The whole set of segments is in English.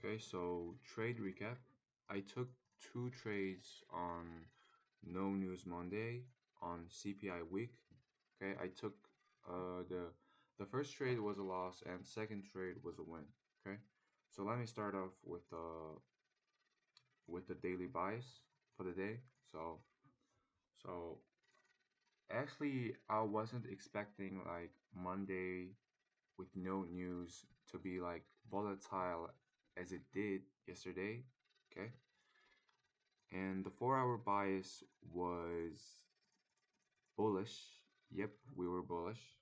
Okay, so trade recap. I took two trades on No News Monday on CPI week. Okay, I took the first trade was a loss and second trade was a win. Okay, so let me start off with the daily bias for the day. So actually I wasn't expecting like Monday with no news to be like volatile as it did yesterday. Okay, and the 4 hour bias was bullish. Yep, we were bullish,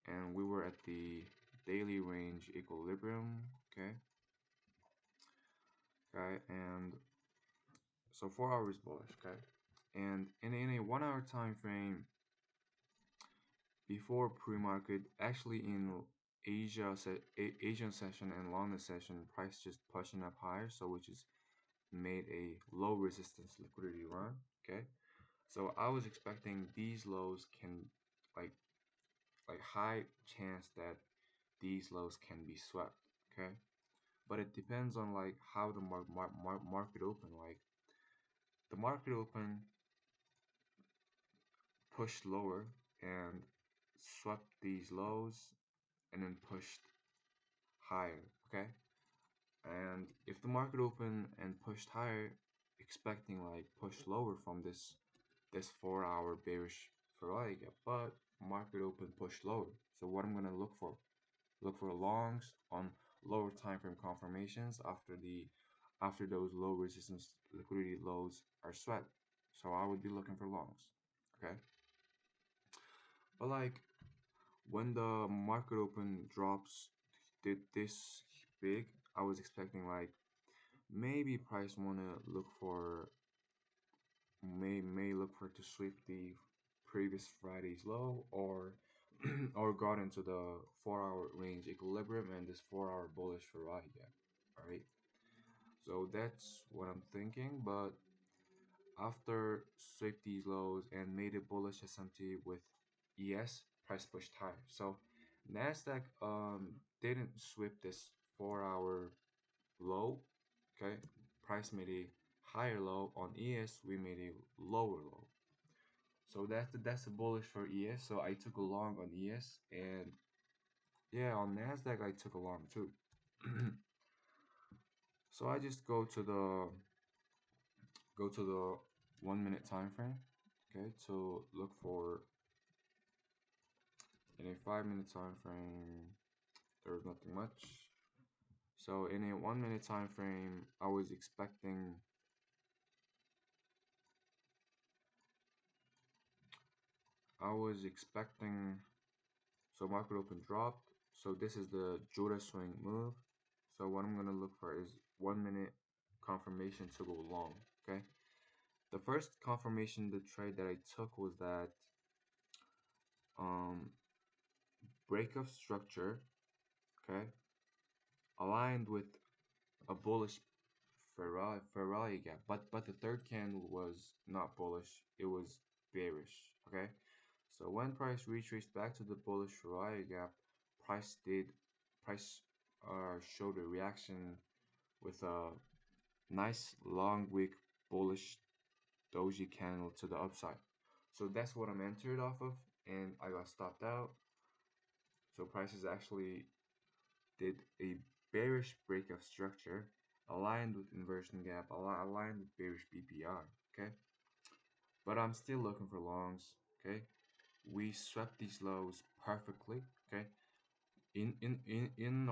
and we were at the daily range equilibrium. Okay, okay, and so 4 hours bullish. Okay, and in a 1 hour time frame before pre-market, actually in Asian session and London session, price just pushing up higher, so which is made a low resistance liquidity run. Okay, so I was expecting these lows can like high chance that these lows can be swept. Okay, but it depends on like how the market open. Like the market open pushed lower and swept these lows and then pushed higher. Okay, and if the market opened and pushed higher, expecting like push lower from this 4 hour bearish Ferrari gap, but market open push lower. So what I'm gonna look for longs on lower time frame confirmations after those low resistance liquidity lows are swept. So I would be looking for longs. Okay, but like when the market open drops did this big, I was expecting like maybe price wanna look for may look for to sweep the previous Friday's low or or got into the 4 hour range equilibrium and this 4 hour bullish Ferrari gap. Alright. So that's what I'm thinking, but after swept these lows and made a bullish SMT with ES, price pushed higher. So Nasdaq didn't sweep this 4 hour low. Okay, price made a higher low on ES. We made a lower low. So that's a bullish for ES. So I took a long on ES, and yeah, on Nasdaq I took a long too. So I just go to the 1 minute time frame. Okay, to look for in a 5 minute time frame. There's nothing much. So in a 1 minute time frame, I was expecting so market open dropped. So this is the Judah swing move. So what I'm gonna look for is 1 minute confirmation to go long. Okay. The first confirmation the trade that I took was that um break of structure, okay, aligned with a bullish Ferrari gap. But the third candle was not bullish, it was bearish. Okay. So when price retraced back to the bullish Ferrari gap, price did price showed a reaction with a nice long wick bullish doji candle to the upside. So that's what I'm entered off of, and I got stopped out. So prices actually did a bearish break of structure aligned with inversion gap, aligned with bearish BPR. Okay, but I'm still looking for longs. Okay, we swept these lows perfectly. Okay, in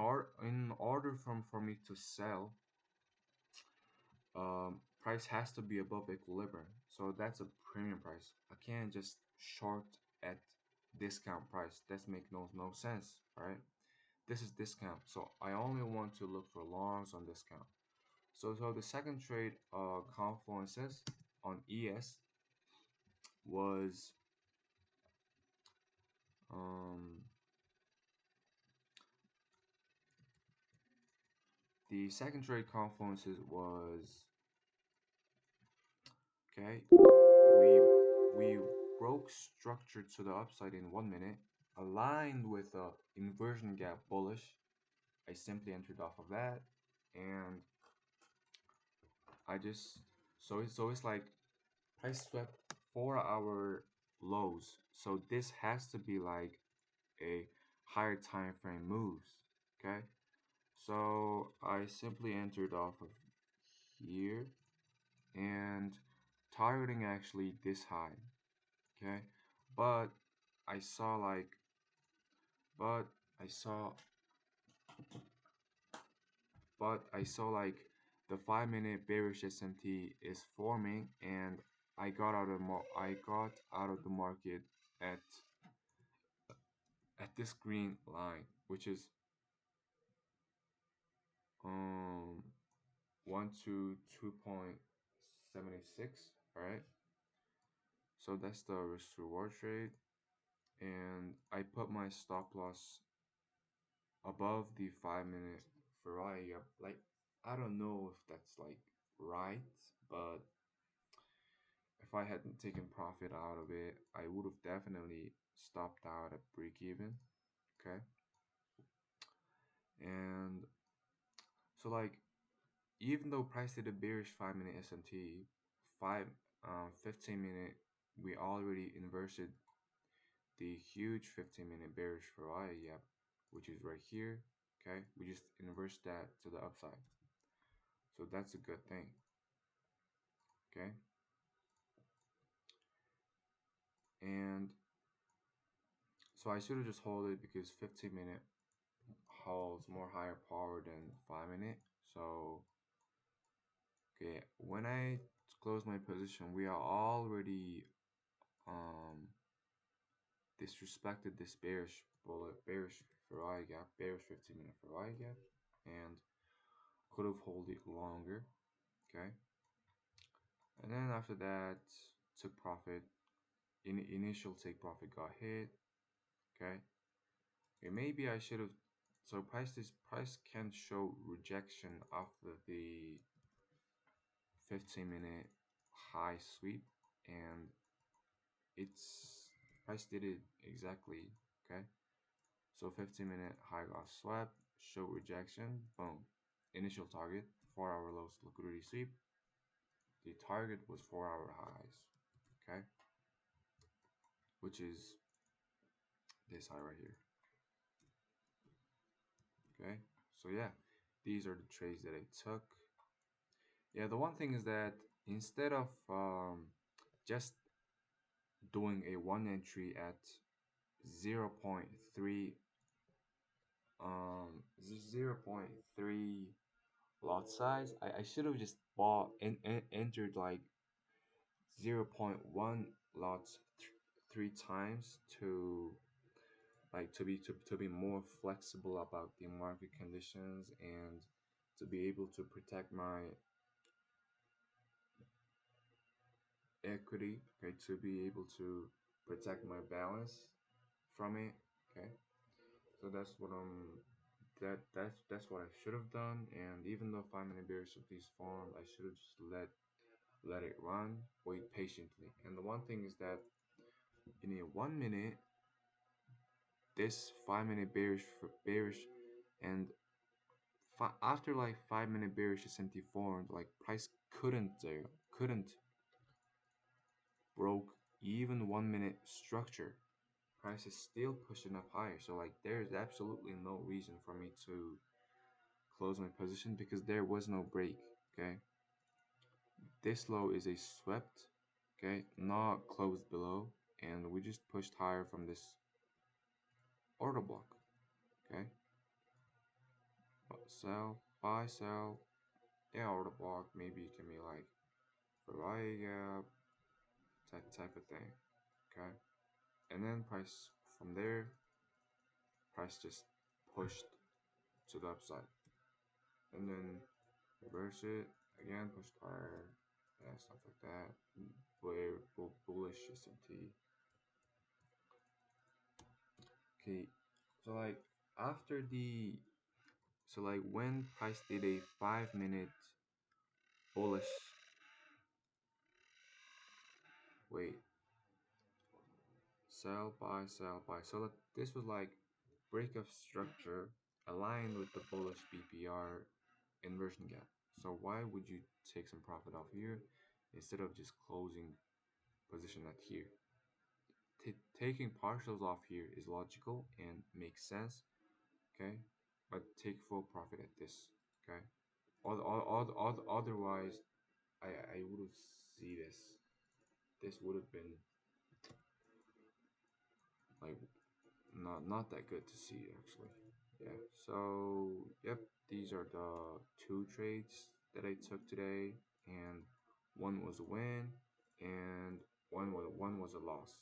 order for me to sell, price has to be above equilibrium. So that's a premium price. I can't just short at discount price. That's make no sense, right? This is discount, so I only want to look for longs on discount. So the second trade confluences on ES was um the second trade confluences was okay. We broke structure to the upside in 1 minute, aligned with a inversion gap bullish. I simply entered off of that, and I just so it's like price swept 4 hour lows. So this has to be like a higher time frame moves. Okay. So I simply entered off of here and targeting actually this high. Okay. But I saw like but I saw like the 5 minute bearish SMT is forming, and I got out of the market at this green line, which is um 1 to 2.76. All right, so that's the risk to reward trade, and I put my stop loss above the 5 minute variety gap. Like, I don't know if that's like right, but if I hadn't taken profit out of it, I would have definitely stopped out at break even. Okay. And so like, even though price did a bearish 5 minute SMT, 5 15 minute, we already inverted the huge 15 minute bearish variety gap, which is right here. Okay, we just inverse that to the upside, so that's a good thing. Okay. And so I should have just hold it because 15 minute holds more higher power than 5 minute. So okay, when I close my position, we are already um disrespected this bearish Ferrari gap, bearish 15 minute Ferrari gap, and could have hold it longer. Okay, and then after that, took profit. Initial take profit got hit. Okay, okay, maybe I should have. So price can show rejection after the 15 minute high sweep, and it's price did it exactly. Okay, so 15 minute high got swept, show rejection, boom. Initial target, 4 hour lows liquidity sweep. The target was 4 hour highs. Okay, which is this high right here. Okay, so yeah, these are the trades that I took. Yeah, the one thing is that instead of just doing a one entry at 0.3 0 0.3 lot size, I should have just bought and entered like 0.1 lots 3 times to like to be more flexible about the market conditions, and to be able to protect my equity. Okay, to be able to protect my balance from it. Okay, so that's what that's what I should have done. And even though 5 minute bearish of these formed, I should have just let it run, wait patiently. And the one thing is that in a 1 minute, this 5 minute bearish, and after like 5 minute bearish SMT formed, like price couldn't broke even 1 minute structure. Price is still pushing up higher. So like, there's absolutely no reason for me to close my position because there was no break. Okay, this low is a swept. Okay, not closed below, and we just pushed higher from this order block. Okay, sell, buy, sell. Yeah, order block. Maybe it can be like Ferrari gap, type of thing. Okay, and then price from there, price just pushed to the upside, and then reverse it again, pushed higher, yeah, stuff like that. Where bullish SMT. Okay, so like after the so like when price did a 5 minute bullish, wait, sell, buy, sell, buy. So like, this was like break of structure, aligned with the bullish BPR inversion gap. So why would you take some profit off here instead of just closing position at here? Taking partials off here is logical and makes sense, okay? But take full profit at this, okay? Otherwise, I would have see this. This would have been like not that good to see actually. Yeah. So yep, these are the two trades that I took today, and one was a win, and one was a loss.